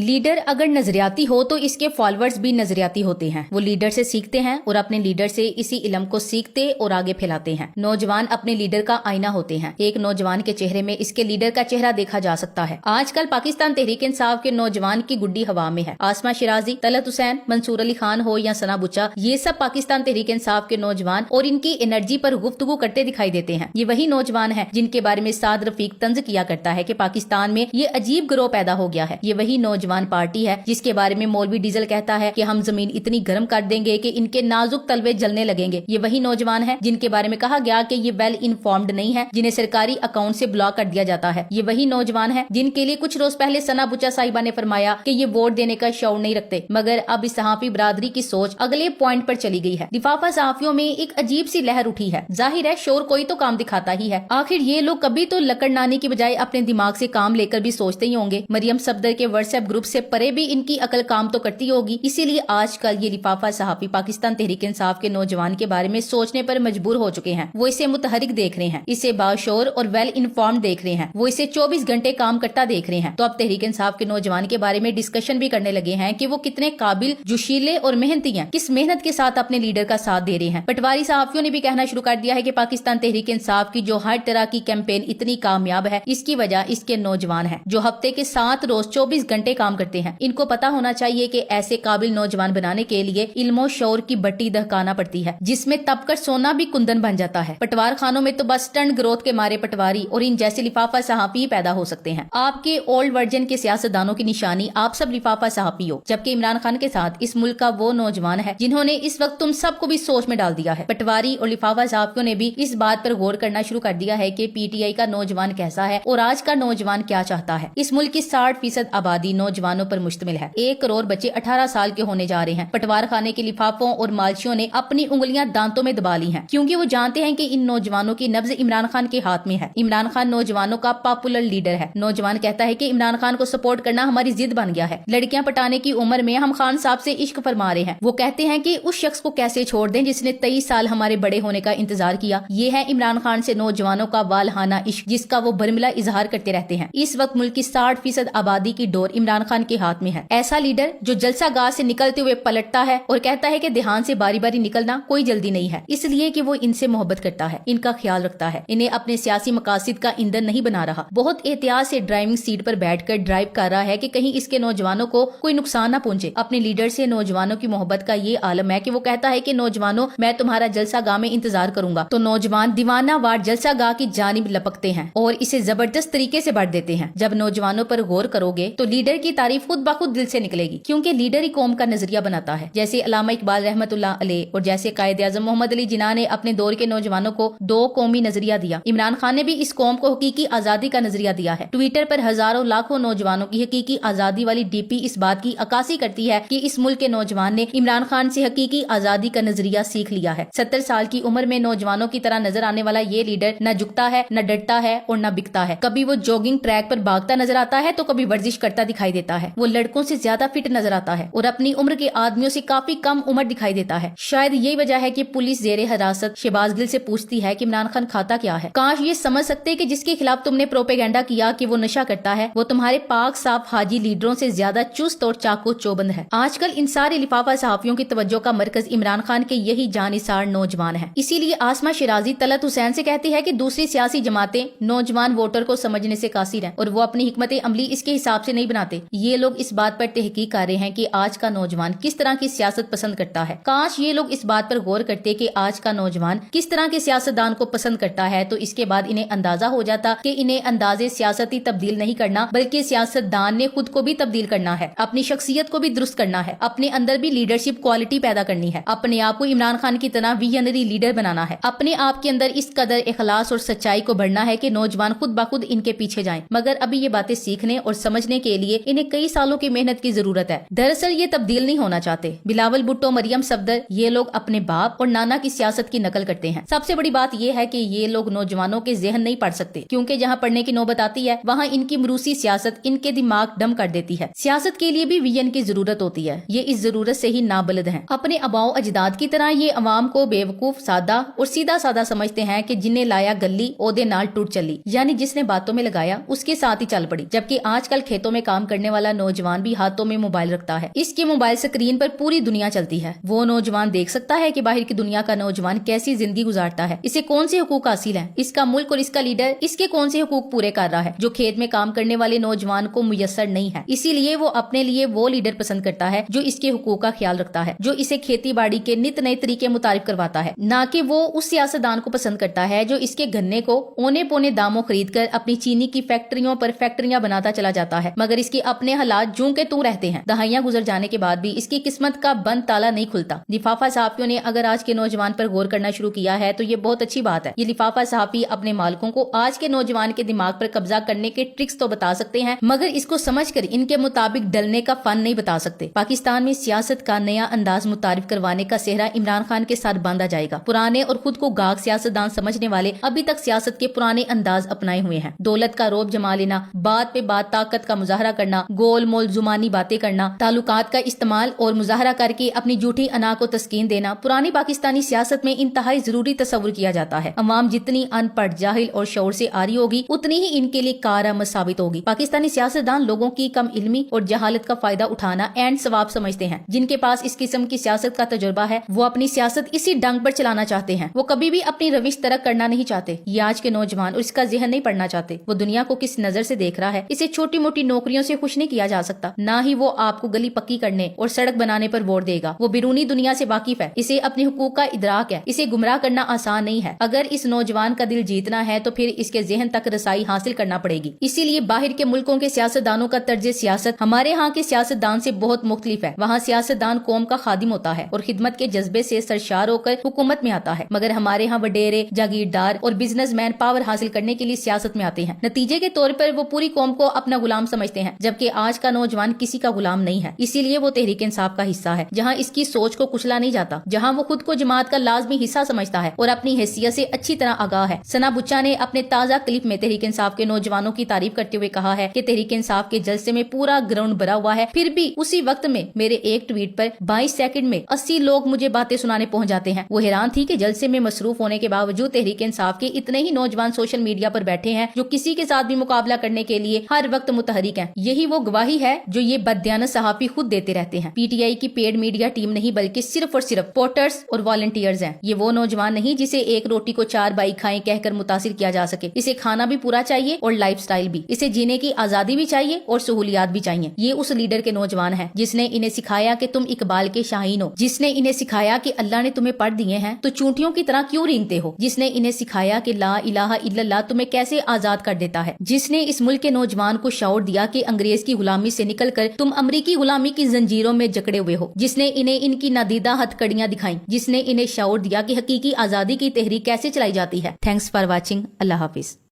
Leader अगर नजरियाती हो तो इसके फॉलोअर्स भी नजरियाती होते हैं। वो लीडर से सीखते हैं और अपने लीडर से इसी इल्म को सीखते और आगे फैलाते हैं। नौजवान अपने लीडर का आईना होते हैं। एक नौजवान के चेहरे में इसके लीडर का चेहरा देखा जा सकता है। आजकल पाकिस्तान तहरीक इंसाफ के नौजवान की गुड्डी हवा में है। आसमा शिराजी, तलत हुसैन, मंसूर अली खान हो या सना बुच्चा, ये सब पाकिस्तान तहरीक इंसाफ के नौजवान और इनकी एनर्जी पर गुफ्तगू करते दिखाई देते हैं। ये वही नौजवान है जिनके बारे में साद रफीक तंज किया करता है कि पाकिस्तान में ये अजीब गिरोह पैदा हो गया है। ये वही नौजवान पार्टी है जिसके बारे में मौलवी डीजल कहता है कि हम जमीन इतनी गर्म कर देंगे कि इनके नाजुक तलवे जलने लगेंगे। ये वही नौजवान है जिनके बारे में कहा गया कि ये वेल इन्फॉर्म्ड नहीं है, जिन्हें सरकारी अकाउंट से ब्लॉक कर दिया जाता है। ये वही नौजवान है जिनके लिए कुछ रोज पहले सना बुच्चा साहिबा ने फरमाया कि ये वोट देने का शौर नहीं रखते, मगर अब इस सहाफी बरादरी की सोच अगले पॉइंट पर चली गई है। लिफाफा सहाफियों में एक अजीब सी लहर उठी है। जाहिर है शोर कोई तो काम दिखाता ही है। आखिर ये लोग कभी तो लकड़नाने की बजाय अपने दिमाग से काम लेकर भी सोचते ही होंगे। मरियम सफदर के व्हाट्सएप ग्रुप से परे भी इनकी अकल काम तो करती होगी। इसीलिए आजकल ये लिफाफा सहाफी पाकिस्तान तहरीक इंसाफ के नौजवान के बारे में सोचने पर मजबूर हो चुके हैं। वो इसे मुतहरिक देख रहे हैं, इसे बाशोर और वेल इन्फॉर्म्ड देख रहे हैं, वो इसे 24 घंटे काम करता देख रहे हैं। तो अब तहरीक इंसाफ के नौजवान के बारे में डिस्कशन भी करने लगे हैं कि वो कितने काबिल, जोशीले और मेहनती हैं, किस मेहनत के साथ अपने लीडर का साथ दे रहे हैं। पटवारी सहाफियों ने भी कहना शुरू कर दिया है कि पाकिस्तान तहरीक इंसाफ की जो हर तरह की कैंपेन इतनी कामयाब है, इसकी वजह इसके नौजवान है जो हफ्ते के 7 रोज 24 घंटे काम करते हैं। इनको पता होना चाहिए कि ऐसे काबिल नौजवान बनाने के लिए इल्मो शौर की बट्टी दहकाना पड़ती है, जिसमें तपकर सोना भी कुंदन बन जाता है। पटवार खानों में तो बस स्टंट ग्रोथ के मारे पटवारी और इन जैसे लिफाफा सहाफी पैदा हो सकते हैं। आपके ओल्ड वर्जन के सियासतदानों की निशानी आप सब लिफाफा सहाफी हो, जबकि इमरान खान के साथ इस मुल्क का वो नौजवान है जिन्होंने इस वक्त तुम सबको भी सोच में डाल दिया है। पटवारी और लिफाफा सहाफियों ने भी इस बात पर गौर करना शुरू कर दिया है कि पीटीआई का नौजवान कैसा है और आज का नौजवान क्या चाहता है। इस मुल्क की 60% आबादी नौजवानों पर मुश्तमिल है। 1 करोड़ बच्चे 18 साल के होने जा रहे हैं। पटवार खाने के लिफाफों और मालशियों ने अपनी उंगलियां दांतों में दबा ली हैं, क्योंकि वो जानते हैं कि इन नौजवानों की नब्ज इमरान खान के हाथ में है। इमरान खान नौजवानों का पॉपुलर लीडर है। नौजवान कहता है कि इमरान खान को सपोर्ट करना हमारी जिद बन गया है। लड़कियां पटाने की उम्र में हम खान साहब से इश्क फरमा रहे हैं। वो कहते हैं कि उस शख्स को कैसे छोड़ दें जिसने 23 साल हमारे बड़े होने का इंतजार किया। ये है इमरान खान से नौजवानों का वालहाना इश्क, जिसका वो बरमिला इजहार करते रहते हैं। इस वक्त मुल्क की 60% आबादी की डोर इमरान खान के हाथ में है। ऐसा लीडर जो जलसा गाह से निकलते हुए पलटता है और कहता है कि ध्यान से बारी बारी निकलना, कोई जल्दी नहीं है, इसलिए कि वो इनसे मोहब्बत करता है, इनका ख्याल रखता है, इन्हें अपने सियासी मकासद का ईंधन नहीं बना रहा। बहुत एहतियात से ड्राइविंग सीट पर बैठकर ड्राइव कर रहा है कि कहीं इसके नौजवानों को कोई नुकसान न पहुंचे। अपने लीडर से नौजवानों की मोहब्बत का ये आलम है कि वो कहता है कि नौजवानों, मैं तुम्हारा जलसा गाह में इंतजार करूंगा। तो नौजवान दीवाना वार जलसा गाह की जानिब लपकते हैं और इसे जबरदस्त तरीके से बढ़ देते हैं। जब नौजवानों पर गौर करोगे तो लीडर की तारीफ खुद ब खुद दिल से निकलेगी, क्योंकि लीडर ही कौम का नजरिया बनाता है। जैसे अल्लामा इकबाल रहमतुल्लाह अलैह और जैसे कायद आज़म मोहम्मद अली जिन्ना ने अपने दौर के नौजवानों को 2 कौमी नजरिया दिया, इमरान खान ने भी इस कौम को हकीकी आजादी का नजरिया दिया है। ट्विटर पर हजारों लाखों नौजवानों की हकीकी आजादी वाली डीपी इस बात की अक्कासी करती है कि इस मुल्क के नौजवान ने इमरान खान से हकीकी आजादी का नजरिया सीख लिया है। 70 साल की उम्र में नौजवानों की तरह नजर आने वाला ये लीडर न झुकता है, न डरता है और न बिकता है। कभी वो जॉगिंग ट्रैक पर भागता नजर आता है तो कभी वर्जिश करता दिखाई देता है। वो लड़कों से ज्यादा फिट नजर आता है और अपनी उम्र के आदमियों से काफी कम उम्र दिखाई देता है। शायद यही वजह है कि पुलिस जेरे हिरासत शहबाज गिल से पूछती है कि इमरान खान खाता क्या है। काश ये समझ सकते कि जिसके खिलाफ तुमने प्रोपेगेंडा किया कि वो नशा करता है, वो तुम्हारे पाक साफ हाजी लीडरों से ज्यादा चुस्त और चाको चौबंद है। आजकल इन सारे लिफाफा सहाफियों की तवज्जो का मरकज इमरान खान के यही जानिसार नौजवान है। इसीलिए आसमा शिराजी तलत हुसैन से कहती है कि दूसरी सियासी जमातें नौजवान वोटर को समझने से कासिर हैं और वो अपनी हिकमत अमली इसके हिसाब से नहीं बनाते। ये लोग इस बात पर तहकीक कर रहे हैं कि आज का नौजवान किस तरह की सियासत पसंद करता है। काश ये लोग इस बात पर गौर करते कि आज का नौजवान किस तरह के सियासतदान को पसंद करता है, तो इसके बाद इन्हें अंदाजा हो जाता कि इन्हें अंदाजे सियासती तब्दील नहीं करना, बल्कि सियासतदान ने खुद को भी तब्दील करना है, अपनी शख्सियत को भी दुरुस्त करना है, अपने अंदर भी लीडरशिप क्वालिटी पैदा करनी है, अपने आप को इमरान खान की तरह विजनरी लीडर बनाना है, अपने आप के अंदर इस कदर इखलास और सच्चाई को बढ़ना है कि नौजवान खुद ब खुद इनके पीछे जाएं। मगर अभी ये बातें सीखने और समझने के लिए इन्हें कई सालों की मेहनत की जरूरत है। दरअसल ये तब्दील नहीं होना चाहते। बिलावल भुट्टो, मरियम सफदर, ये लोग अपने बाप और नाना की सियासत की नकल करते हैं। सबसे बड़ी बात यह है कि ये लोग नौजवानों के जहन नहीं पढ़ सकते, क्योंकि जहाँ पढ़ने की नौबत आती है वहाँ इनकी मरूसी सियासत इनके दिमाग डम कर देती है। सियासत के लिए भी विजन की जरूरत होती है। ये इस जरूरत से ही नाबलद हैं। अपने अबाओ अजदाद की तरह ये अवाम को बेवकूफ, सादा और सीधा साधा समझते हैं कि जिन्हें लाया गली ओदे नाल टूट चली, यानी जिसने बातों में लगाया उसके साथ ही चल पड़ी। जबकि आजकल खेतों में काम करने کرنے والا نوجوان بھی ہاتھوں میں موبائل رکھتا ہے. اس کی موبائل اسکرین پر پوری دنیا چلتی ہے. وہ نوجوان دیکھ سکتا ہے کہ باہر کی دنیا کا نوجوان کیسی زندگی گزارتا ہے, اسے کون سے حقوق حاصل ہیں, اس کا ملک اور اس کا لیڈر اس کے کون سے حقوق پورے کر رہا ہے جو کھیت میں کام کرنے والے نوجوان کو میسر نہیں ہے. اسی لیے وہ اپنے لیے وہ لیڈر پسند کرتا ہے جو اس کے حقوق کا خیال رکھتا ہے, جو اسے کھیتی باڑی کے نت نئے طریقے متعارف کرواتا ہے, نہ کہ وہ اس سیاستدان کو پسند کرتا ہے جو اس کے گنے کو اونے پونے داموں خرید کر اپنی چینی کی فیکٹریوں پر فیکٹریاں بناتا چلا جاتا ہے, مگر اس کے اپنے حالات جوں کے توں رہتے ہیں. دہائیاں گزر جانے کے بعد بھی اس کی قسمت کا بند تالا نہیں کھلتا. لفافہ صحافیوں نے اگر آج کے نوجوان پر غور کرنا شروع کیا ہے تو یہ بہت اچھی بات ہے. یہ لفافہ صحافی اپنے مالکوں کو آج کے نوجوان کے دماغ پر قبضہ کرنے کے ٹرکس تو بتا سکتے ہیں, مگر اس کو سمجھ کر ان کے مطابق ڈلنے کا فن نہیں بتا سکتے. پاکستان میں سیاست کا نیا انداز متعارف کروانے کا سہرا عمران خان کے ساتھ باندھا جائے گا. پرانے اور خود کو گاگ سیاستدان سمجھنے والے ابھی تک سیاست کے پرانے انداز اپنائے ہوئے ہیں. دولت کا روب جما لینا, بات پہ بات طاقت کا مظاہرہ کرنا, گول مول زمانی باتیں کرنا, تعلقات کا استعمال اور مظاہرہ کر کے اپنی جھوٹی انا کو تسکین دینا پرانی پاکستانی سیاست میں انتہائی ضروری تصور کیا جاتا ہے. عوام جتنی ان پڑھ, جاہل اور شعور سے آری ہوگی اتنی ہی ان کے لیے کارآمد ثابت ہوگی. پاکستانی سیاستدان لوگوں کی کم علمی اور جہالت کا فائدہ اٹھانا اینڈ ثواب سمجھتے ہیں. جن کے پاس اس قسم کی سیاست کا تجربہ ہے وہ اپنی سیاست اسی ڈنگ پر چلانا چاہتے ہیں. وہ کبھی بھی اپنی روش ترک کرنا نہیں چاہتے. یہ آج کے نوجوان اور اس کا ذہن نہیں پڑھنا چاہتے. وہ دنیا کو کس نظر سے دیکھ رہا ہے اسے چھوٹی موٹی نوکریوں سے خوش نہیں کیا جا سکتا. نہ ہی وہ آپ کو گلی پکی کرنے اور سڑک بنانے پر ووٹ دے گا. وہ بیرونی دنیا سے واقف ہے, اسے اپنے حقوق کا ادراک ہے. اسے گمراہ کرنا آسان نہیں ہے. اگر اس نوجوان کا دل جیتنا ہے تو پھر اس کے ذہن تک رسائی حاصل کرنا پڑے گی. اسی لیے باہر کے ملکوں کے سیاستدانوں کا طرز سیاست ہمارے ہاں کے سیاستدان سے بہت مختلف ہے. وہاں سیاستدان قوم کا خادم ہوتا ہے اور خدمت کے جذبے سے سرشار ہو کر حکومت میں آتا ہے, مگر ہمارے ہاں وڈیرے, جاگیردار اور بزنس مین پاور حاصل کرنے کے لیے سیاست میں آتے ہیں. نتیجے کے طور پر وہ پوری قوم کو اپنا غلام سمجھتے ہیں, جبکہ آج کا نوجوان کسی کا غلام نہیں ہے. اسی لیے وہ تحریک انصاف کا حصہ ہے, جہاں اس کی سوچ کو کچلا نہیں جاتا, جہاں وہ خود کو جماعت کا لازمی حصہ سمجھتا ہے اور اپنی حیثیت سے اچھی طرح آگاہ ہے. ثنا بچا نے اپنے تازہ کلپ میں تحریک انصاف کے نوجوانوں کی تعریف کرتے ہوئے کہا ہے کہ تحریک انصاف کے جلسے میں پورا گراؤنڈ بھرا ہوا ہے, پھر بھی اسی وقت میں میرے ایک ٹویٹ پر 22 سیکنڈ میں 80 لوگ مجھے باتیں سنانے پہنچ جاتے ہیں. وہ حیران تھی کہ جلسے میں مصروف ہونے کے باوجود تحریک انصاف کے اتنے ہی نوجوان سوشل میڈیا پر بیٹھے ہیں جو کسی کے ساتھ بھی مقابلہ کرنے کے لیے ہر وقت متحرک ہیں. یہی وہ گواہی ہے جو یہ بددیانت صحافی خود دیتے رہتے ہیں. پی ٹی آئی کی پیڈ میڈیا ٹیم نہیں بلکہ صرف اور صرف پورٹرز اور والنٹیئرز ہیں. یہ وہ نوجوان نہیں جسے ایک روٹی کو 4 بائی کھائیں کہہ کر متاثر کیا جا سکے. اسے کھانا بھی پورا چاہیے اور لائف سٹائل بھی. اسے جینے کی آزادی بھی چاہیے اور سہولیات بھی چاہیے. یہ اس لیڈر کے نوجوان ہیں جس نے انہیں سکھایا کہ تم اقبال کے شاہین ہو, جس نے انہیں سکھایا کہ اللہ نے تمہیں پڑھ دیے ہیں تو چونٹیوں کی طرح کیوں رینگتے ہو, جس نے انہیں سکھایا کہ لا الہ الا اللہ تمہیں کیسے آزاد کر دیتا ہے, جس نے اس ملک کے نوجوان کو شعور دیا کہ انگریز کی غلامی سے نکل کر تم امریکی غلامی کی زنجیروں میں جکڑے ہوئے ہو, جس نے انہیں ان کی نادیدہ ہتھ کڑیاں دکھائیں, جس نے انہیں شعور دیا کہ حقیقی آزادی کی تحریک کیسے چلائی جاتی ہے. Thanks for watching. اللہ حافظ.